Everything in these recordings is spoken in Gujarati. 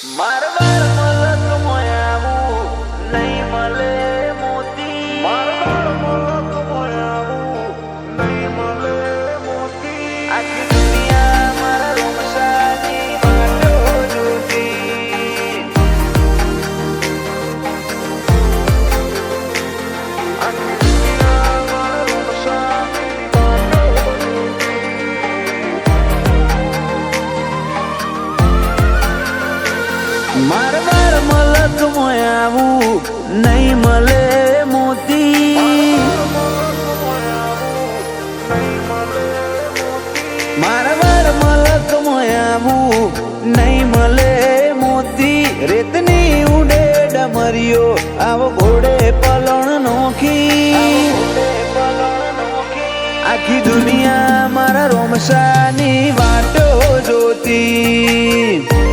મારવાર મલક મોયાવું નહીં મળે મોતી મારવાર મલક મોયાવું નહીં મળે મોતી આખી દુનિયા મારા રોમસાની વાટો જોતી આખી દુનિયા મારા રોમસાની વાટો મારવાર મલક મોયાવું નહીં મળે મોતી મારવાર મલક મોયાવું નહીં મળે મોતી રેતની ઉડે ડમરીઓ આવો ઘોડે પલણ નોખી આખી દુનિયા મારા રોમસાની વાટો જોતી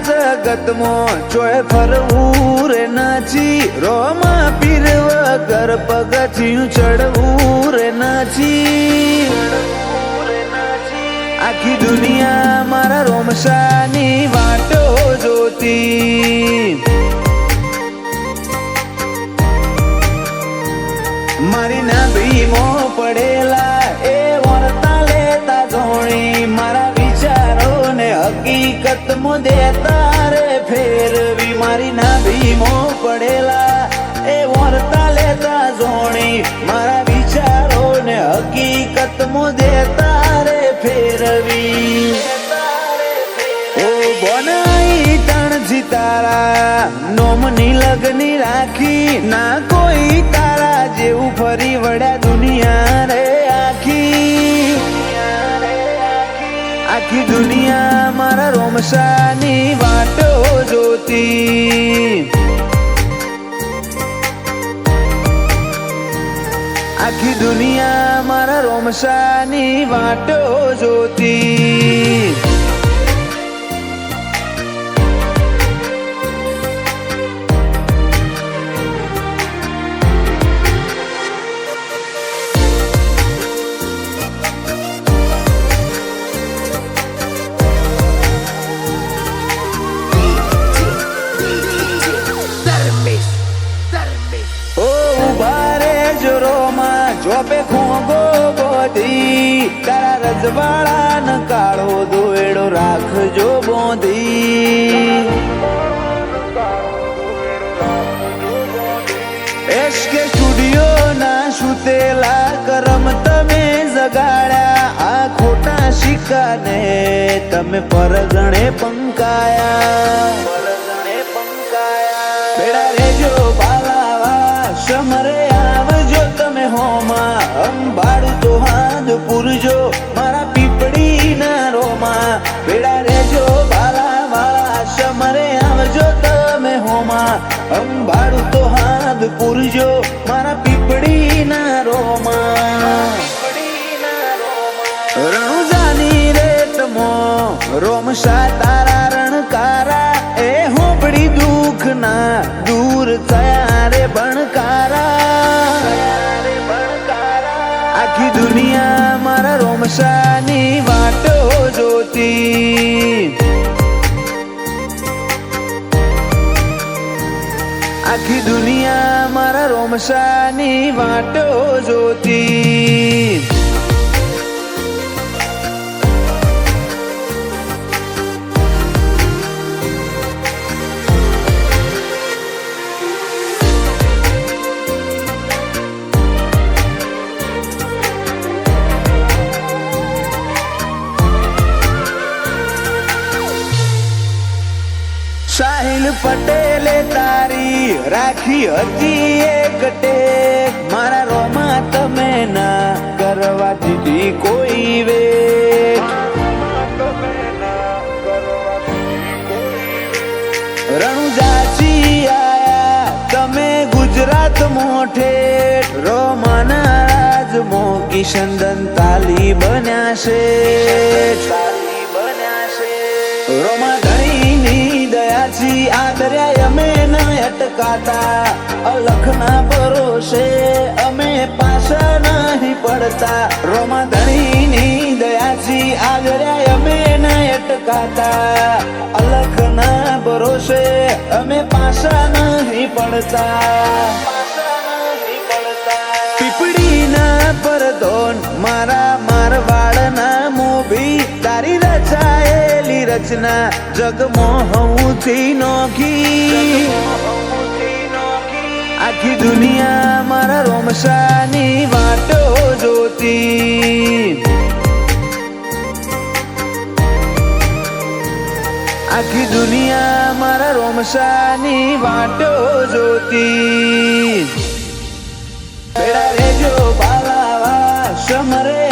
જગતમાં ચોય ફરવું રે નાચી રોમા પીર વગર પગથિયું ચડવું રે નાચી આખી દુનિયા મારા રોમસાની વાટો જોતી મારી નાભીમો પડેલા એ વર્તા લેતા જોણી મારા વિચારોને હકીકતમાં દેતા રે ફેરવી મારી નાભીમો પડેલા એ વર્તા લેતા જોણી મારા વિચારોને હકીકતમાં દેતા રે ફેરવી ઓ બનાઈ તણજી તારા નોમની લગની રાખી ના કોઈ તારા જેવું ફરી વળ્યા દુનિયા રે આખી દુનિયા મારા રોમસાની વાટો જોતી આખી દુનિયા મારા રોમસાની વાટો જોતી ચોપે ખોગો બોધી તારા રજવાડા ન કાળો દોયડો રાખજો બોધી એસકે સ્ટુડિયો ના સુતેલા કરમ તમે જગાડ્યા આ ખોટા શિકાને તમે પરગણે પંકાયા બેડા રેજો બાલાવા સમરે આવજો તમે હોમાં અંબાડું તો હાથ પૂરજો મારા પીપળી ના રોમાં બેડા રેજો બાલા વાળા સમરે આવજો તમે હોમાં અંબાડું તો હાથ પૂરજો મારા પીપળી ના રોમાં રણુજાની રેતમો રોમસા તારા રણકારા એ હોબડી દુઃખ ના દૂર થયા રે બણકારા આખી દુનિયા મારા રોમસાની વાટો જોતી આખી દુનિયા મારા રોમસાની વાટો જોતી સાહિલ પટેલે તારી રાખી હતી એક ટેક મારા રોમા તમે ના કરવા દીધી કોઈ વે રણુજાચી આયા તમે ગુજરાત મોઠે રોમાના રાજમો કિશનદન તાલી બન્યા છે રોમા ધણીની દયાથી આ દરિયા અમે ન અટકાતા અલખના ભરોસે અમે પાછા નહીં પડતા રોમા ધણીની દયા સાચી આગળ્યા અમે ના અટકાતા, અલખના ભરોસે અમે પાછા નહીં પડતા. પીપળીના પરદોન મારા મારવાડના મોભી, તારી રચાયેલી રચના જગમોહથી નોખી. આખી દુનિયા મારા રોમસાની વાટો જોતી, આખી દુનિયા મારા રોમસાની વાટો જોતી. બેડા રેજો બાલાવા સમરે